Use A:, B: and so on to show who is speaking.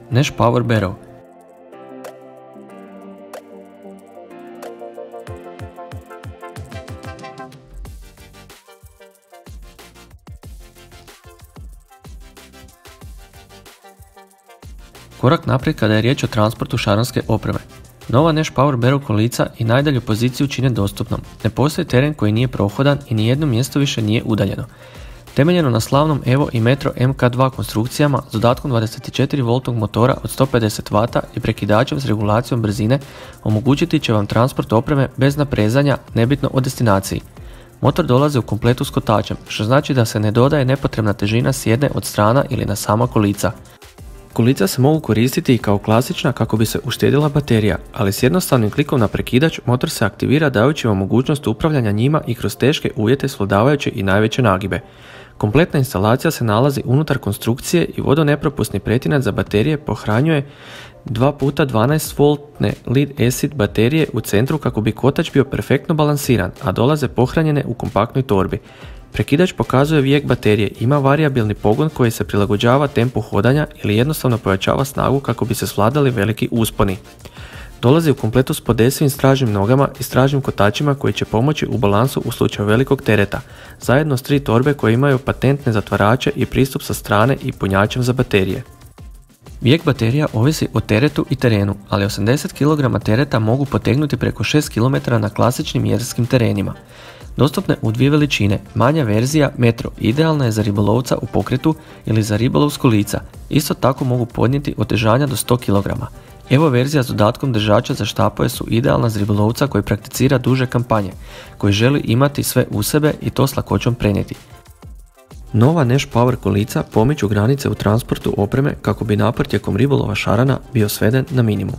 A: Nash Power Barrow. Korak naprijed kada je riječ o transportu šaronske opreme. Nova Nash Power Barrow kolica i najdalju poziciju čine dostupnom. Ne postoji teren koji nije prohodan i nijedno mjesto više nije udaljeno. Temeljeno na slavnom Evo i Metro MK2 konstrukcijama s dodatkom 24V motora od 150 W i prekidačem s regulacijom brzine, omogućiti će vam transport opreme bez naprezanja, nebitno o destinaciji. Motor dolazi u kompletu s kotačem, što znači da se ne dodaje nepotrebna težina s jedne od strana ili na sama kolica. Kolica se mogu koristiti i kao klasična kako bi se uštedila baterija, ali s jednostavnim klikom na prekidač motor se aktivira dajući vam mogućnost upravljanja njima i kroz teške uvjete svladavajući i najveće nagibe. Kompletna instalacija se nalazi unutar konstrukcije i vodonepropusni pretinac za baterije pohranjuje 2x12V lead acid baterije u centru kako bi kotač bio perfektno balansiran, a dolaze pohranjene u kompaktnoj torbi. Prekidač pokazuje vijek baterije, ima varijabilni pogon koji se prilagođava tempu hodanja ili jednostavno pojačava snagu kako bi se svladali veliki usponi. Dolazi u kompletu s podesivim stražnim nogama i stražnim kotačima koji će pomoći u balansu u slučaju velikog tereta, zajedno s 3 torbe koje imaju patentne zatvarače i pristup sa strane i punjačem za baterije. Vijek baterija ovisi o teretu i terenu, ali 80 kg tereta mogu potegnuti preko 6 km na klasičnim jezerskim terenima. Dostupne u 2 veličine, manja verzija Metro idealna je za ribolovca u pokretu ili za ribolov s kolica, isto tako mogu podnijeti otežanja do 100 kg. Evo verzija s dodatkom držača za štapove su idealna za ribolovca koji prakticira duže kampanje, koji želi imati sve u sebe i to s lakoćom prenijeti. Nova Nash Power kolica pomiču granice u transportu opreme kako bi napor tijekom ribolova šarana bio sveden na minimum.